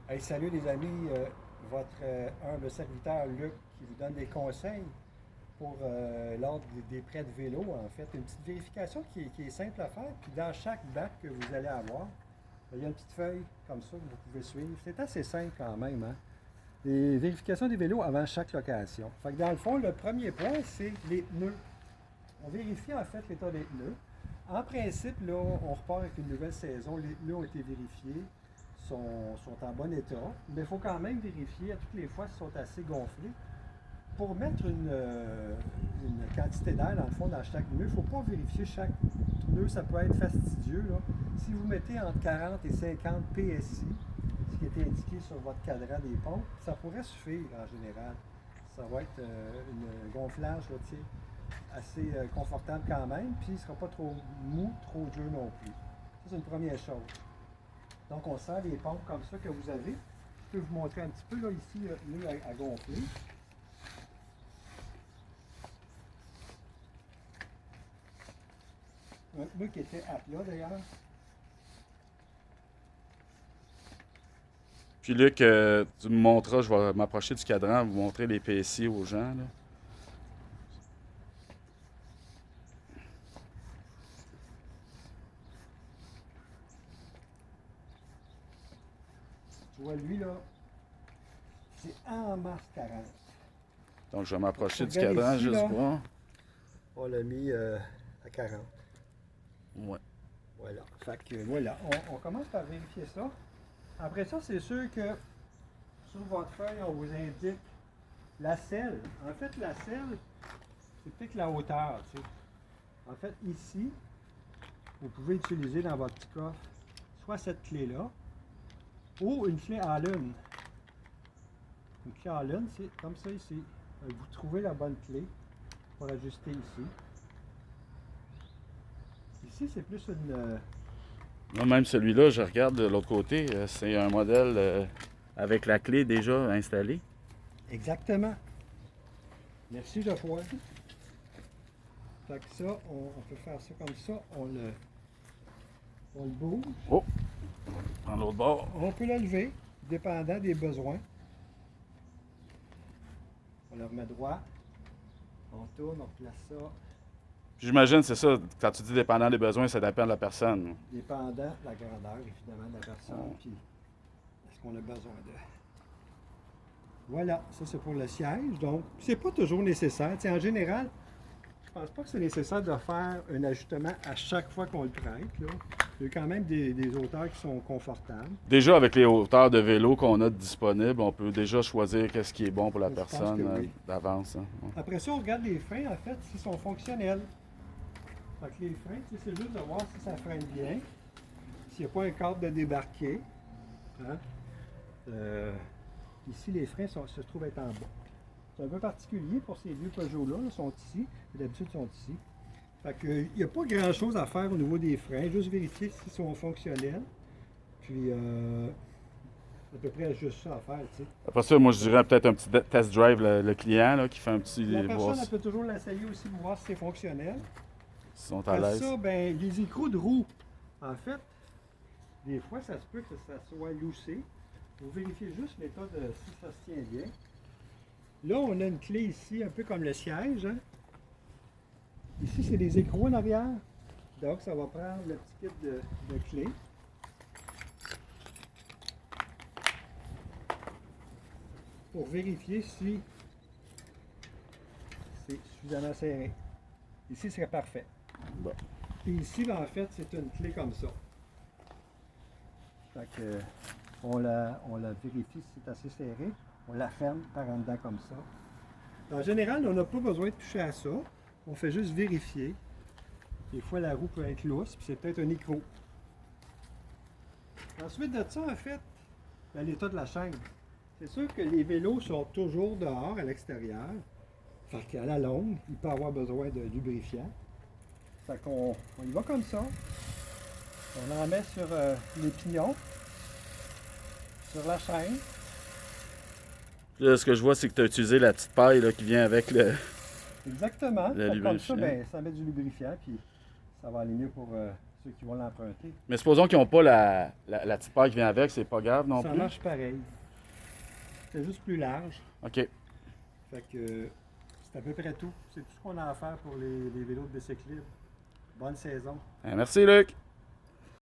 Hey, salut les amis, votre humble serviteur Luc qui vous donne des conseils pour l'ordre des prêts de vélo. En fait, une petite vérification qui est simple à faire. Puis dans chaque bac que vous allez avoir, il y a une petite feuille comme ça que vous pouvez suivre. C'est assez simple quand même, hein? Les vérifications des vélos avant chaque location. Fait que dans le fond, le premier point, c'est les pneus. On vérifie en fait l'état des pneus. En principe, là, on repart avec une nouvelle saison. Les pneus ont été vérifiés, sont en bon état, mais il faut quand même vérifier à toutes les fois s'ils sont assez gonflés. Pour mettre une quantité d'air, dans le fond, dans chaque pneu, il ne faut pas vérifier chaque pneu. Ça peut être fastidieux, là. Si vous mettez entre 40 et 50 PSI, ce qui était indiqué sur votre cadran des pompes, ça pourrait suffire en général. Ça va être un gonflage là, assez confortable quand même, puis il ne sera pas trop mou, trop dur non plus. Ça, c'est une première chose. Donc, on sert les pompes comme ça que vous avez. Je peux vous montrer un petit peu, là, ici, le pneu à gonfler. Un pneu qui était à plat, d'ailleurs. Puis Luc, tu me montreras, je vais m'approcher du cadran, vous montrer les PSI aux gens, là. Tu vois, lui, là, c'est en masse 40. Donc je vais m'approcher du Regardez cadran, ici, juste là, voir. on l'a mis à 40. Ouais. Voilà. Fait que, voilà. On commence par vérifier ça. Après ça, c'est sûr que sur votre feuille, on vous indique la selle. En fait, la selle, c'est peut-être la hauteur, tu sais. En fait, ici, vous pouvez utiliser dans votre petit coffre soit cette clé-là ou une clé Allen. Une clé Allen, c'est comme ça ici. Vous trouvez la bonne clé pour ajuster ici. Ici, c'est plus une... Moi, même celui-là, je regarde de l'autre côté, c'est un modèle avec la clé déjà installée. Exactement. Merci, Geoffroy. Fait que ça, on peut faire ça comme ça. On le bouge. Oh! Dans l'autre bord. On peut le lever, dépendant des besoins. On le remet droit. On tourne, on place ça. Puis j'imagine, c'est ça, quand tu dis dépendant des besoins, ça dépend de la personne. Dépendant de la grandeur, évidemment, de la personne. Puis, est-ce qu'on a besoin de... Voilà, ça c'est pour le siège. Donc, c'est pas toujours nécessaire. T'sais, en général, je pense pas que c'est nécessaire de faire un ajustement à chaque fois qu'on le prête. Là. Il y a quand même des hauteurs qui sont confortables. Déjà, avec les hauteurs de vélo qu'on a disponibles, on peut déjà choisir qu'est-ce qui est bon pour la Je pense que personne oui. d'avance, hein. Ouais. Après ça, on regarde les freins, en fait, s'ils sont fonctionnels. Fait que les freins, c'est juste de voir si ça freine bien, s'il n'y a pas un cadre de débarquer. Hein? Ici, les freins se trouvent être en bas. C'est un peu particulier pour ces vieux Peugeot-là, ils sont ici, d'habitude ils sont ici. Fait que, il n'y a pas grand-chose à faire au niveau des freins, juste vérifier s'ils sont fonctionnels. Puis, à peu près juste ça à faire, tu sais. Après ça, moi, je dirais peut-être un petit test drive, le client, là, qui fait un petit... La voir personne, elle peut toujours l'essayer aussi pour voir si c'est fonctionnel. s'ils sont à Après l'aise. ça, ben, les écrous de roue, en fait, des fois, ça se peut que ça soit loussé. Vous vérifiez juste l'état de si ça se tient bien. Là, on a une clé ici, un peu comme le siège. Hein? Ici, c'est des écrous en arrière. Donc, ça va prendre le petit kit de clés. Pour vérifier si c'est suffisamment serré. Ici, serait parfait. Bon. Puis ici, ben, en fait, c'est une clé comme ça. Fait que, on la vérifie si c'est assez serré. On la ferme par en dedans comme ça. En général, on n'a pas besoin de toucher à ça. On fait juste vérifier. Des fois, la roue peut être lousse, puis c'est peut-être un écrou. Ensuite de ça, en fait, ben, l'état de la chaîne. C'est sûr que les vélos sont toujours dehors, à l'extérieur. Fait qu'à la longue, il peut avoir besoin de lubrifiant. Fait qu'on y va comme ça. On en met sur les pignons, sur la chaîne. Puis là, ce que je vois, c'est que tu as utilisé la petite paille là, qui vient avec le Exactement. Fait que comme ça, lubrifiant. ben, ça met du lubrifiant, puis ça va aller mieux pour ceux qui vont l'emprunter. Mais supposons qu'ils n'ont pas la petite paille qui vient avec, c'est pas grave non Ça plus? marche pareil. C'est juste plus large. OK. Fait que c'est à peu près tout. C'est tout ce qu'on a à faire pour les vélos de bicycle libre. Bonne saison. Merci, Luc.